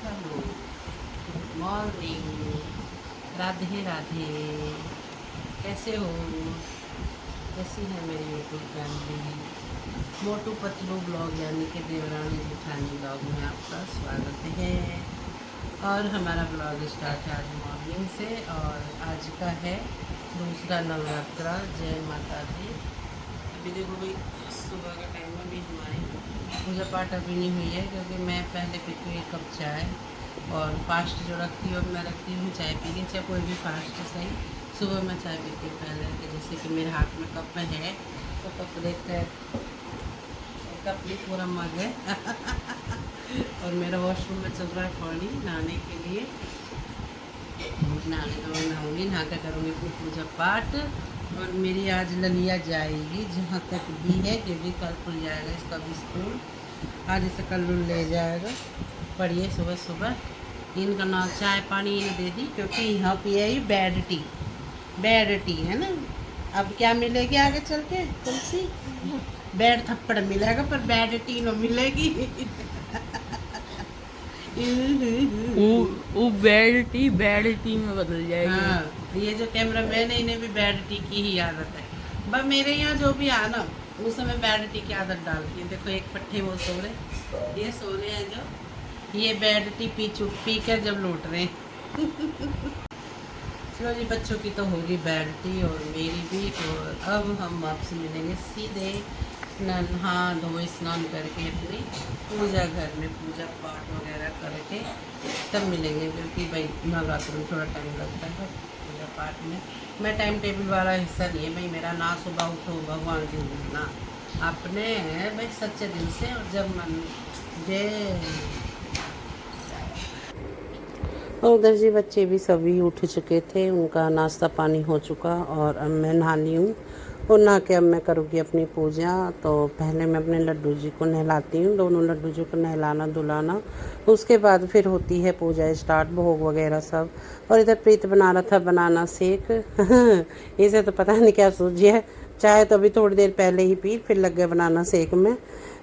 Hello, good morning, Radhe Radhe. कैसे हो? कैसी है मेरी YouTube family? Motu Patlu blog यानी कि देवरानी जेठानी ब्लॉग में आपका स्वागत है। और हमारा ब्लॉग स्टार्ट है आज मॉर्निंग से, और आज का है दूसरा नवरात्रा। जय माता दी। अभी देखो भाई, सुबह का टाइम में भी हमारी पूजा पाठ अभी नहीं हुई है, क्योंकि मैं पहले पीती हूँ 1 कप चाय। और फास्ट जो रखती हूँ, मैं रखती हूँ चाय पी के, चाहे कोई भी फास्ट सही। सुबह मैं चाय पीती हूँ पहले, कि जैसे कि मेरे हाथ में कप में है, तो कप देखते हैं, कप भी पूरा मग है। और मेरा वॉशरूम में चल रहा है पानी नहाने के लिए। नहाऊंगी, नहा कर करूँगी अपनी पूजा पाठ। और मेरी आज ललिया जाएगी जहाँ तक भी है, क्योंकि कल खुल जाएगा इसका भी स्कूल। आज इसे कल ले जाएगा। पढ़िए सुबह सुबह इनका नाम चाय पानी इन्हें दे दी, क्योंकि यहाँ पिए ही बैड टी। बैड टी है ना। अब क्या मिलेगी आगे चल के तुलसी? बैड थप्पड़ मिलेगा, पर बैड टी न मिलेगी। वो बैड टी में बदल जाएगी। हाँ, ये जो कैमरा मैन है, इन्हें भी बैड टी की ही आदत है। बस मेरे यहाँ जो भी आना उस समय बैड टी की आदत डालती है। देखो एक पट्टे वो सो रहे, ये सो रहे हैं जो, ये बैड टी पी कर जब लौट रहे हैं। चलो जी, बच्चों की तो होगी बैड टी और मेरी भी। और अब हम आपसे मिलेंगे सीधे नहा धोए स्नान करके अपनी पूजा घर में पूजा पाठ वगैरह करके तब मिलेंगे, क्योंकि भाई नवरात्र में थोड़ा टाइम लगता है पूजा पाठ में। मैं टाइम टेबल वाला हिस्सा नहीं है भाई मेरा, ना सुबह उठो भगवान की ना अपने भाई सच्चे दिल से, और जब मन जय। और उधर जी बच्चे भी सभी उठ चुके थे, उनका नाश्ता पानी हो चुका, और अब मैं नहा ली हूँ। और नहा के अब मैं करूँगी अपनी पूजा। तो पहले मैं अपने लड्डू जी को नहलाती हूँ, दोनों लड्डू जी को नहलाना धुलाना। उसके बाद फिर होती है पूजा स्टार्ट, भोग वगैरह सब। और इधर प्रीत बना रहा था बनाना शेक। इसे तो पता नहीं क्या सूझी है, चाय तो अभी थोड़ी देर पहले ही पी, फिर लग गए बनाना शेक में।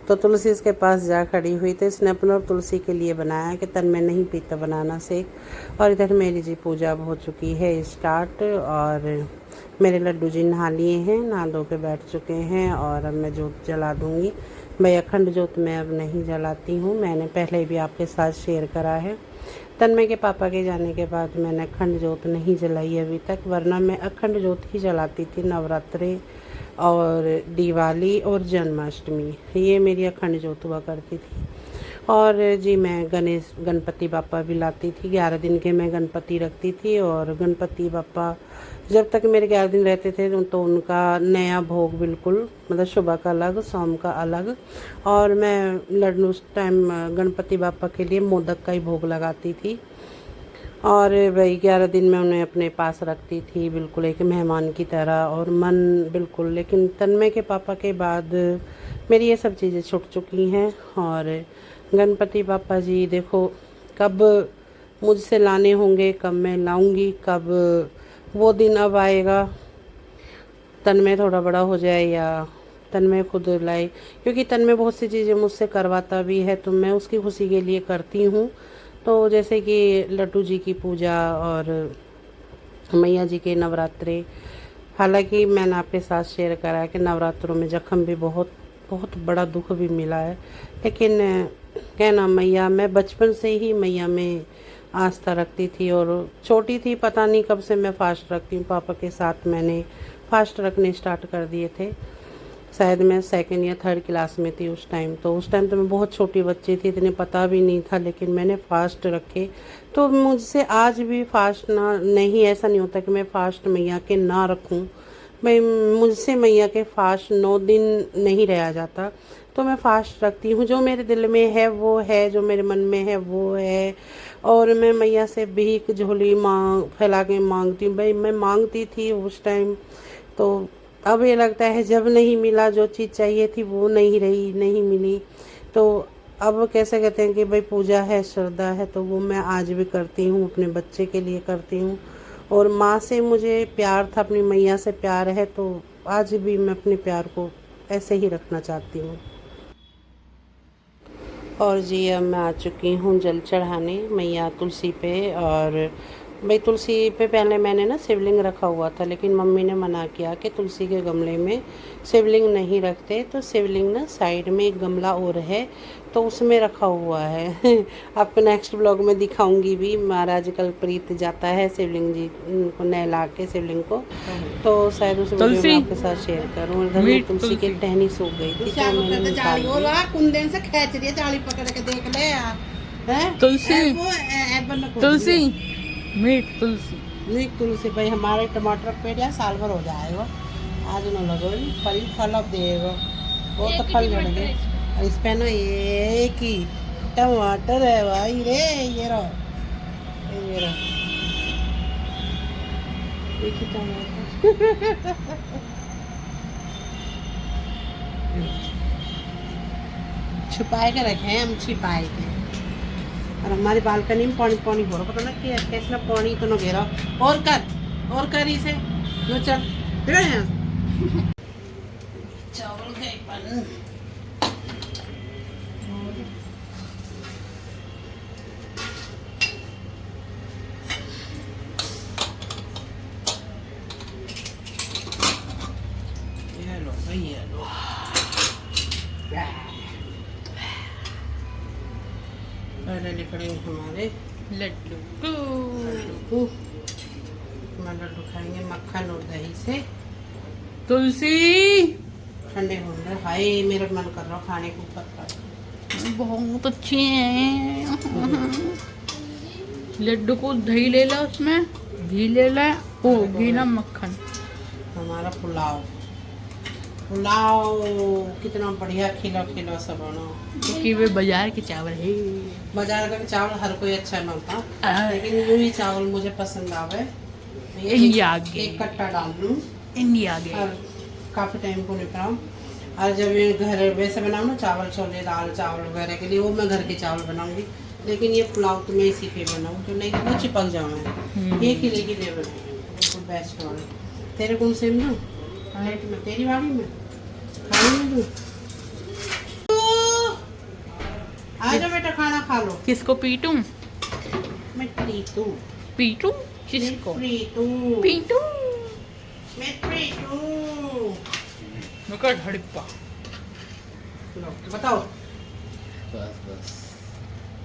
तो तुलसी इसके पास जा खड़ी हुई, तो इसने अपना और तुलसी के लिए बनाया कि तन में नहीं पीता बनाना शेक। और इधर मेरी जी पूजा हो चुकी है स्टार्ट, और मेरे लड्डू जी नहा लिए हैं, नहा धो के बैठ चुके हैं। और अब मैं जोत जला दूँगी भाई। अखंड जोत मैं अब नहीं जलाती हूँ, मैंने पहले भी आपके साथ शेयर करा है। तन्मय के पापा के जाने के बाद मैंने अखंड जोत नहीं जलाई अभी तक, वरना मैं अखंड जोत ही जलाती थी नवरात्रे और दिवाली और जन्माष्टमी, ये मेरी अखंड जोत हुआ करती थी। और जी मैं गणपति बापा भी लाती थी, 11 दिन के मैं गणपति रखती थी। और गणपति बापा जब तक मेरे 11 दिन रहते थे तो उनका नया भोग बिल्कुल, मतलब सुबह का अलग शाम का अलग। और मैं लड्डू उस टाइम गणपति बापा के लिए मोदक का ही भोग लगाती थी। और भाई 11 दिन मैं उन्हें अपने पास रखती थी बिल्कुल एक मेहमान की तरह, और मन बिल्कुल। लेकिन तन्मय के पापा के बाद मेरी ये सब चीज़ें छूट चुकी हैं। और गणपति पापा जी देखो कब मुझसे लाने होंगे, कब मैं लाऊंगी, कब वो दिन अब आएगा, तन्मय थोड़ा बड़ा हो जाए या तन्मय खुद लाए। क्योंकि तन्मय बहुत सी चीज़ें मुझसे करवाता भी है, तो मैं उसकी खुशी के लिए करती हूँ। तो जैसे कि लड्डू जी की पूजा और मैया जी के नवरात्रे। हालांकि मैंने आपके साथ शेयर करा है कि नवरात्रों में जख्म भी बहुत बहुत बड़ा दुख भी मिला है। लेकिन कहना मैया, मैं बचपन से ही मैया में आस्था रखती थी, और छोटी थी पता नहीं कब से मैं फास्ट रखती हूँ। पापा के साथ मैंने फास्ट रखने स्टार्ट कर दिए थे, शायद मैं सेकंड या थर्ड क्लास में थी उस टाइम। तो उस टाइम तो मैं बहुत छोटी बच्ची थी, इतने पता भी नहीं था, लेकिन मैंने फास्ट रखे। तो मुझसे आज भी फास्ट ना नहीं, ऐसा नहीं होता कि मैं फास्ट मैया के ना रखूं। भाई मुझसे मैया के फास्ट 9 दिन नहीं रहा जाता, तो मैं फास्ट रखती हूँ। जो मेरे दिल में है वो है, जो मेरे मन में है वो है। और मैं मैया से भीख झोली मांग फैला के मांगती हूँ भाई, मैं मांगती थी उस टाइम। तो अब ये लगता है जब नहीं मिला, जो चीज़ चाहिए थी वो नहीं रही, नहीं मिली। तो अब कैसे कहते हैं कि भाई पूजा है, श्रद्धा है, तो वो मैं आज भी करती हूँ, अपने बच्चे के लिए करती हूँ। और माँ से मुझे प्यार था, अपनी मैया से प्यार है, तो आज भी मैं अपने प्यार को ऐसे ही रखना चाहती हूँ। और जी अब मैं आ चुकी हूँ जल चढ़ाने मैया तुलसी पे। और भाई तुलसी पे पहले मैंने ना शिवलिंग रखा हुआ था, लेकिन मम्मी ने मना किया कि तुलसी के गमले में शिवलिंग नहीं रखते। तो शिवलिंग ना साइड में एक गमला और है तो उसमें रखा हुआ है। आपको नेक्स्ट ब्लॉग में दिखाऊंगी भी। महाराज कलप्रीत जाता है शिवलिंग जी को नहला के शिवलिंग को, तो शायद उस वीडियो में तुलसी। आपके साथ शेयर करूँ। इधर में मीट तुलसी की तुलसी। टहनी सूख गई थी तो मैंने निकाल दी। कुंदन से खींच रही है, जाली पकड़ के देख ले यार। हैं? तुलसी। एबन को तुलसी मीट तुलसी। नहीं तुलसी भाई हमारे टमाटर पेड़ यार साल भर हो जाएगा। आज न लगो फल फल अब देगा, वो तो फल लड़ गए। और इस पे ना एक ही टमाटर है भाई रे। ये रहो एक ही टमाटर। छुपाए के रखे हैं हम, छिपाए के। और हमारी बालकनी में पानी पानी हो रहा, पता ना क्या कैसे पानी तो न घेरा। और कर इसे लो चल चावल गए पन। ये लो भाई ये लो। पहले निकलेंगे हमारे लड्डू लड्डू। हम लड्डू खाएंगे मक्खन और दही से। तुलसी ठंडे होंगे। हाय मेरा मन कर रहा खाने को पक्का। बहुत अच्छे हैं। लड्डू को दही ले ला, उसमें घी ले ला। ओ घी ना मक्खन। हमारा पुलाव कितना बढ़िया खिला खिला सब बना। क्योंकि वे बाजार के चावल है। बाजार का चावल हर कोई अच्छा मानता, लेकिन वही चावल मुझे पसंद आवे। इंडिया आगे। एक कट्टा डाल लूँ इंडिया गए। और काफ़ी टाइम को निपटाऊँ। और जब ये घर वैसे बनाऊँ ना चावल छोले दाल चावल वगैरह के लिए, वो मैं घर के चावल बनाऊँगी। लेकिन ये पुलाव तो मैं इसी पे बनाऊँ, तो नहीं तो वो चिपक जाऊँ मैं। ये खिले खिले बनाऊँ बिल्कुल बेस्ट वाले। तेरे कौन से में प्लेट में तेरी वाली में खाने में दूँ। आ जाओ बेटा खाना खा लो। किसको पीटूं? मैं प्रीतू पीटूं किसको? प्रीतू पीटूं मैं प्रीतू। नुकर हड़प्पा। लो, बताओ।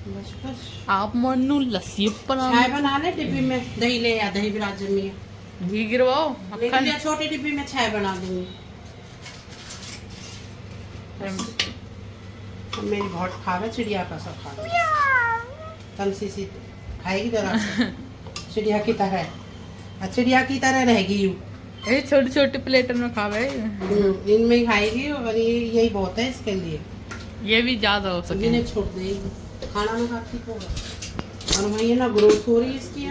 बस बस आप मनु लस्सी पर चाय बना ले डिब्बी में। दही ले या दही बिराज जमी है। घी गिरवाओ लेकिन मक्खन। या छोटी डिब्बी में चाय बना दूंगी। मेरी बहुत खावे चिड़िया का सब खावे। तमसी सी खाएगी जरा से। चिड़िया की तरह चिड़िया की तरह रहेगी यूं। ये छोटी छोटी प्लेट में खावे। इनमें ही खाएगी और यही बहुत है इसके लिए। ये भी ज्यादा हो सके। इन्हें छोड़ देगी, खाना ना खाती होगा। और वही ना ग्रोथ हो रही है इसकी।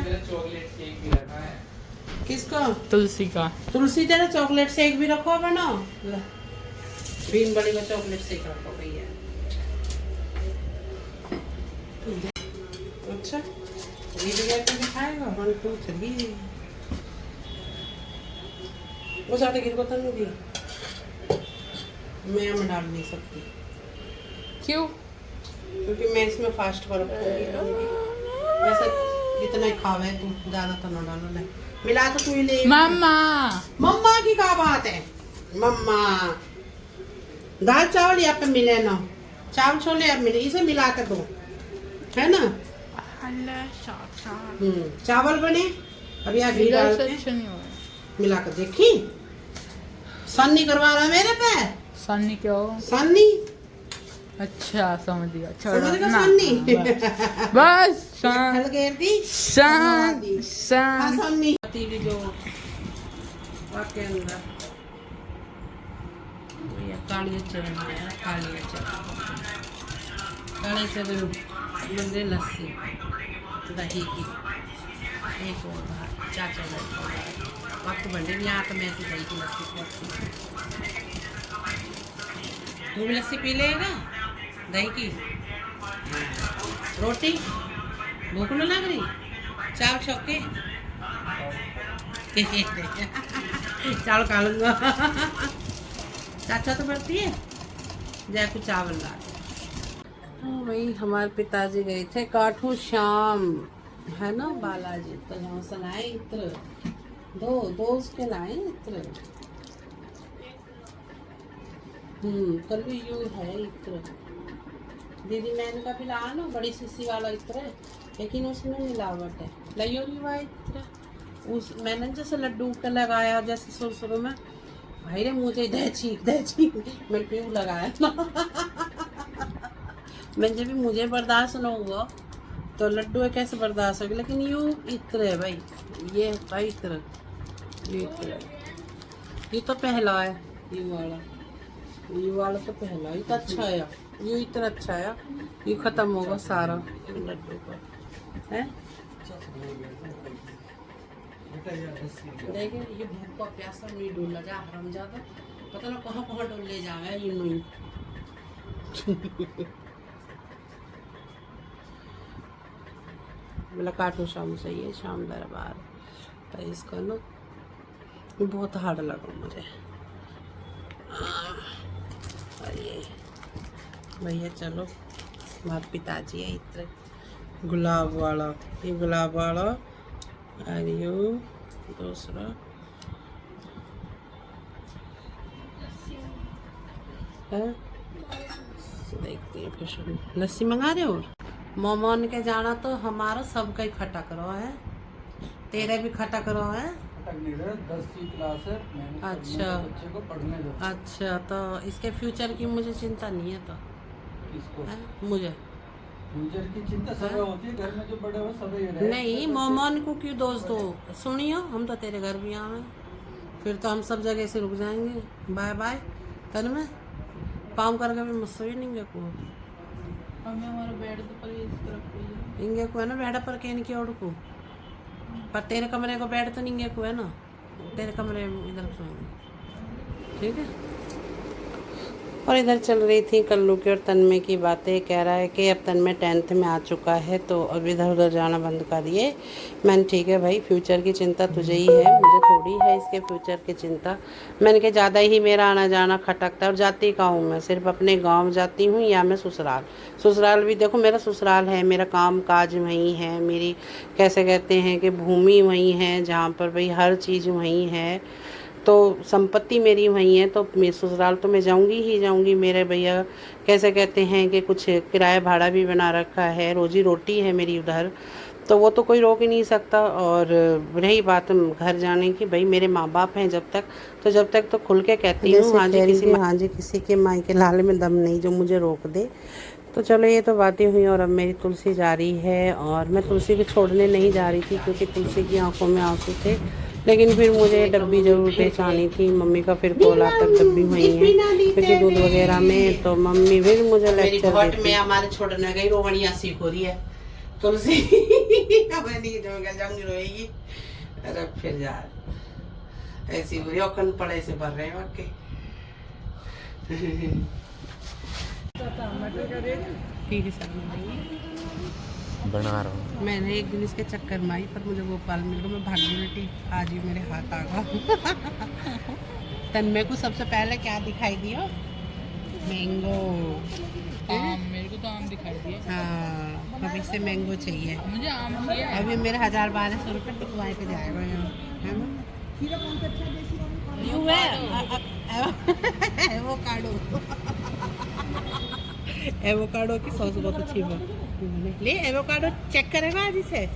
किसका? तुलसी का। तुलसी तेरा चॉकलेट शेक भी रखो बनाओ। बीन बड़ी का चॉकलेट शेक रखो भैया। अच्छा ये जगह पे दिखाएगा 1 2 3। वो ज़्यादा गिर को तनु भी मैं डाल नहीं सकती क्यों? क्योंकि मैं इसमें फास्ट पर रखूंगी। वैसे जितना ही खावे तू ज़्यादा तो ना डालो। ले मिला तो तू ही ले। मम्मा की क्या बात है? मम्मा दाल चावल यहाँ पे मिले ना, चावल छोले अब मिले, इसे मिला कर दो है ना। चावल बने अब यहाँ घी डालते हैं। मिला कर देखी सन्नी करवा रहा मेरे पे। सन्नी क्या हो? सन्नी अच्छा समझ गया। समझ गया ना, सन्नी। बस खल घेर दी सन्नी पतीली जो वाके अंदर ये काली चरण है। काली चरण बंदे लस्सी दही की एक और बार चाचा वक्त बंदे भी यहाँ तो मैं ऐसी दही की लस्सी पीती। तू भी लस्सी पी लेगा दही की? रोटी भूख न लग रही? चावल छौके चावल खा लूंगा। चाचा तो बढ़ती है जय कुछ चावल ला। हाँ भाई, हमारे पिताजी गए थे काठू श्याम, है ना बालाजी, तो यहाँ से लाए इत्र, दो उसके लाए इत्र। कल भी यू है इत्र। दीदी मैंने का भी लाया ना, बड़ी शीशी वाला इत्र है, लेकिन उसमें मिलावट है। लइयो नहीं हुआ इत्र। उस मैंने जैसे लड्डू का लगाया जैसे शुरू में, भाई रे मुझे दहची मैं क्यों लगाया ना मैं जब भी मुझे बर्दाश्त न हुआ तो लड्डू है कैसे बर्दाश्त होगी। लेकिन यू इत्र है भाई, ये भाई इत्र, ये इत्र है। ये तो पहला है, ये वाला तो पहला, ये तो अच्छा है, ये इतना अच्छा है। ये खत्म होगा सारा लड्डू का है। देखिए ये भूख का प्यासा नहीं डोला जा हरम जाता, पता ना कहाँ डोल ले जावे ये नहीं बोला काटो शाम से, ये शाम दरबार तो इसका ना बहुत हार्ड लगा मुझे। और ये भैया चलो हमारे पिताजी है इत्र गुलाब वाला, ये गुलाब वाला, और ये दूसरा है। देखते हैं फिर लस्सी मंगा रहे हो। मोमोन के जाना तो हमारा सबका ही खटा करो है, तेरे भी खटा करो है। 10वीं क्लास है, अच्छा बच्चे को पढ़ने दो। अच्छा, तो इसके फ्यूचर की मुझे चिंता नहीं है तो किसको? मुझे फ्यूचर की चिंता सब होती है, घर में जो बड़े हो सब ये रहे। नहीं, मोमोन को क्यों दोस्त दो। सुनियो, हम तो तेरे घर भी आवे, फिर तो हम सब जगह से रुक जाएंगे। बाय बाय तन में पाँव करके भी मुझसे भी नहीं को हमें हमारा बेड तो पर इस तरफ इंगे को है ना बेड पर कहने की ओर को, पर तेरे कमरे को बेड तो नहीं को है ना, तेरे कमरे में इधर सोएंगे, ठीक है। और इधर चल रही थी कल्लू की और तन्मय की बातें। कह रहा है कि अब तन्मय 10th में आ चुका है तो अब इधर उधर जाना बंद कर दिए। मैंने ठीक है भाई, फ्यूचर की चिंता तुझे ही है, मुझे थोड़ी है इसके फ्यूचर की चिंता। मैंने कहा ज़्यादा ही मेरा आना जाना खटकता है। और जाती कहाँ हूँ मैं, सिर्फ अपने गाँव जाती हूँ या मैं ससुराल भी देखो मेरा ससुराल है, मेरा काम काज वहीं है, मेरी कैसे कहते हैं कि भूमि वहीं है जहाँ पर भाई हर चीज़ वहीं है, तो संपत्ति मेरी वहीं है। तो मैं ससुराल तो मैं जाऊंगी ही जाऊंगी। मेरे भैया कैसे कहते हैं कि कुछ किराया भाड़ा भी बना रखा है, रोजी रोटी है मेरी उधर, तो वो तो कोई रोक ही नहीं सकता। और रही बात घर जाने की, भाई मेरे माँ बाप हैं जब तक तो खुल के कहती हूँ हाँ जी, किसी के माई के लाल में दम नहीं जो मुझे रोक दे। तो चलो ये तो बातें हुई। और अब मेरी तुलसी जा रही है, और मैं तुलसी को छोड़ने नहीं जा रही थी क्योंकि तुलसी की आंखों में आंसू थे, लेकिन फिर मुझे डब्बी जरूर पहचानी थी। मम्मी का फिर कॉल तक डब्बी हुई है क्योंकि दूध वगैरह में, तो मम्मी फिर मुझे लेक्चर देती। में हमारे छोड़ने गई रोवणिया सीख हो रही है तुलसी जंग रोएगी। अरे फिर जा ऐसी हो रही औकन पड़े से भर रहे हैं वाकई। ठीक है सर, बना रहा हूँ। मैंने एक दिन इसके चक्कर में आई, पर मुझे गोपाल मिल गया, मैं भागी बेटी आज ही मेरे हाथ आ गया। तन्मय को सबसे पहले क्या दिखाई दिया? मैंगो। आम, मेरे को तो आम दिखाई दिए। हाँ, अब इससे मैंगो चाहिए मुझे आम चाहिए। अभी मेरे 1000-1200 रुपये टिकवाए के जाएगा यहाँ, है ना? यूँ है एवोकाडो की सॉस बहुत अच्छी है। ले एवोकाडो चेक करेगा आज इसे,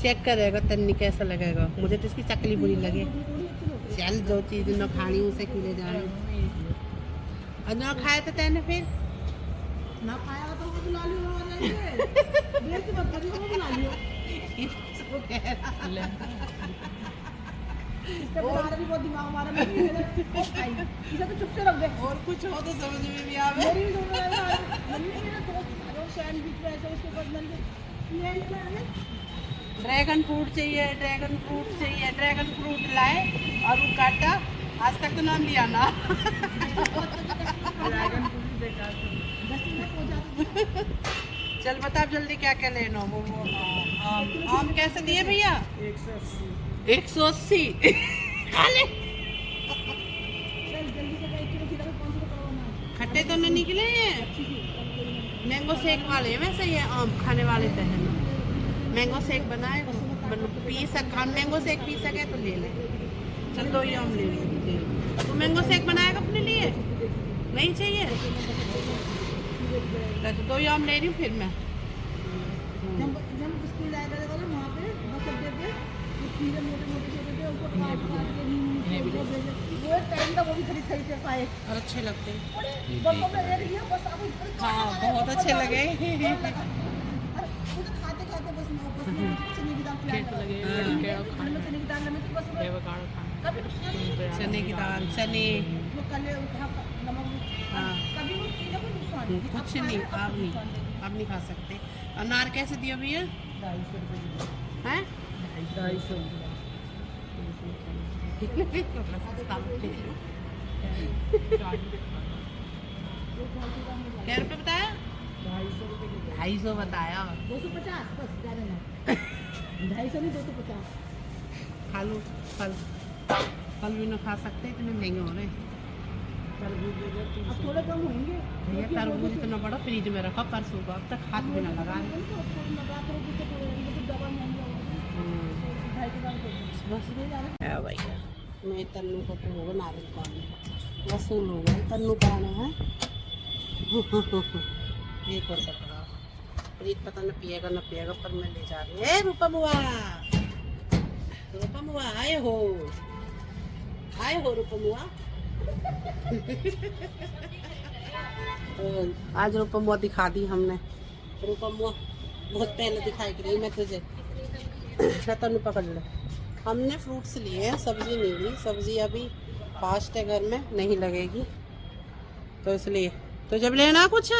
चेक करेगा तन्नी कैसा लगेगा। मुझे तो इसकी चकली बुरी लगे। चल जो चीज़ न खानी उसे खिले जाए, और ना खाया तो तेने फिर ना खाया तो वो बुला लियो। भी बहुत दिमाग मारा इसे तो चुप से रख दे, और कुछ हो तो समझ में भी आवे। ड्रैगन फ्रूट चाहिए, ड्रैगन फ्रूट लाए और वो काटा। आज तक तो नाम लिया ना। चल बता जल्दी क्या क्या लेना। वो आम कैसे दिए भैया? 180। खा ले। खट्टे तो नहीं निकले हैं, मैंगो शेक वाले हैं वैसे ये आम खाने वाले तो हैं ना। मैंगो शेक बनाए पी सक मैंगो शेक पी सके तो ले लें। चल 2 ही आम ले लें। तो मैंगो शेक बनाएगा अपने लिए नहीं चाहिए तो 2 ही आम ले रही हूँ फिर मैं। जब स्कूल जाया करेगा ना वहाँ पे बस अड्डे पे खीरे मोटे छोटे थे उनको काट काट के वो एक टाइम था वो भी खरीद खरीद के खाए और अच्छे लगते हैं। बसों में एक लिया बस अब हाँ बहुत अच्छे लगे। मुझे खाते खाते बस चने की दाल चने की दाल में तो बस कभी चने की दाल चने वो कल नमक हाँ कभी वो चीज़ों को नुकसान कुछ नहीं अब नहीं खा सकते। अनार कैसे दिया भैया? 250 रुपये हैं 250 क्या रुपये बताया? 250 बताया। 250 बस ज़्यादा नहीं 250 नहीं 250 खा लो फल भी ना खा सकते इतने महंगे हो रहे हैं। अब थोड़े कम होंगे भैया तरबूज इतना बड़ा फ्रिज में रखा परसों का अब तक हाथ भी ना लगा रहे। है भैया मैं तन्नू को तो होगा नारियल पानी वसूल हो गया। तन्नू पाना है एक और कटवा प्रीत पता न पिएगा पर मैं ले जा रही हूँ। रूपा बुआ आए हो रूपा बुआ। आज रूपा बुआ दिखा दी हमने। रूपा बुआ बहुत पहले दिखाई रही मैं तुझे। तन्नू पकड़ ले। हमने फ्रूट्स लिए हैं सब्जी नहीं ली। सब्जी अभी फास्ट है घर में नहीं लगेगी तो इसलिए तो जब लेना कुछ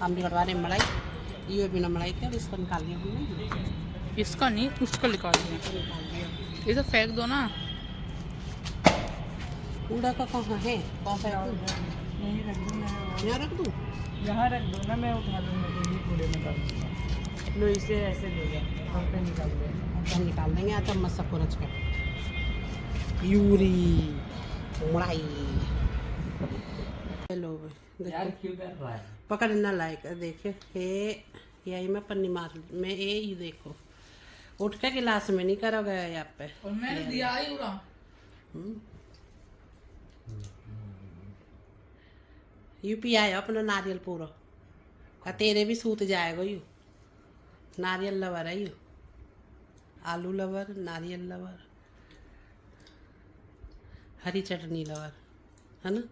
हम भी कटवा रहे मलाई। ये बिना मलाई के इसको निकाल दिया हमने। इसका नहीं उसका निकाल दिया। ये तो फेंक दो ना। कूड़ा का कहाँ है? कहाँ यहाँ रख दूँ? यहाँ रख दो ना मैं उठा लूँगा कूड़े में डाल दूँगा। लो इसे ऐसे ले जाओ हम पे निकाल देंगे। अच्छा निकाल देंगे। अच्छा मस्त सबको रच कर यूरी मलाई। हेलो यार क्यों कर रहा है? पकड़ना लायक देखिए हे यही मैं पन्नी मार मैं ये देखो उठ के गिलास में नहीं करा गया यहाँ पे और मैंने दिया ही पूरा। यूपी आया अपना नारियल पूरा तेरे भी सूत जाएगा यू। नारियल लवर है यू। आलू लवर नारियल लवर हरी चटनी लवर है ना।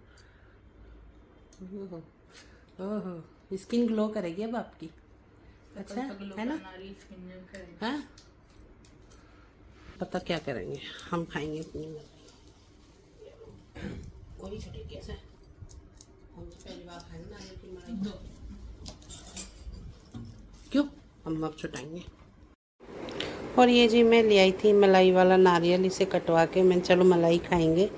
ओहो स्किन ग्लो करेगी अब आपकी। अच्छा है ना। हाँ पता क्या करेंगे हम खाएंगे अपनी वही छोटे कैसे हम तो पहली बार खाएंगे नारियल की मलाई। क्यों हम अब छुटाएंगे। और ये जी मैं ले आई थी मलाई वाला नारियल। इसे कटवा के मैंने चलो मलाई खाएंगे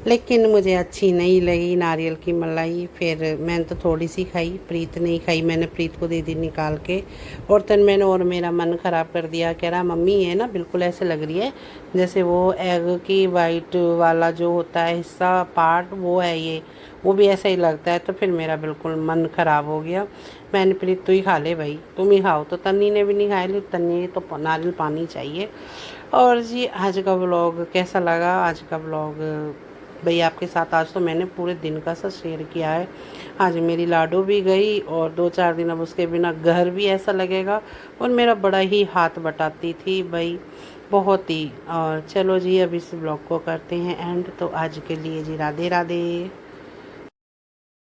लेकिन मुझे अच्छी नहीं लगी नारियल की मलाई। फिर मैंने तो थोड़ी सी खाई प्रीत नहीं खाई। मैंने प्रीत को दे दी निकाल के और तन मैंने और मेरा मन ख़राब कर दिया। कह रहा मम्मी ये ना बिल्कुल ऐसे लग रही है जैसे वो एग की वाइट वाला जो होता है हिस्सा पार्ट वो है ये वो भी ऐसा ही लगता है। तो फिर मेरा बिल्कुल मन ख़राब हो गया। मैंने प्रीत तू ही खा ले भाई तुम ही खाओ। तो तन्नी ने भी नहीं खाया ले तन्नी तो नारियल पानी चाहिए। और जी आज का व्लॉग कैसा लगा? आज का व्लॉग भाई आपके साथ आज तो मैंने पूरे दिन का सा शेयर किया है। आज मेरी लाडो भी गई और 2-4 दिन अब उसके बिना घर भी ऐसा लगेगा और मेरा बड़ा ही हाथ बटाती थी भाई बहुत ही। और चलो जी अब इस ब्लॉग को करते हैं एंड। तो आज के लिए जी राधे राधे।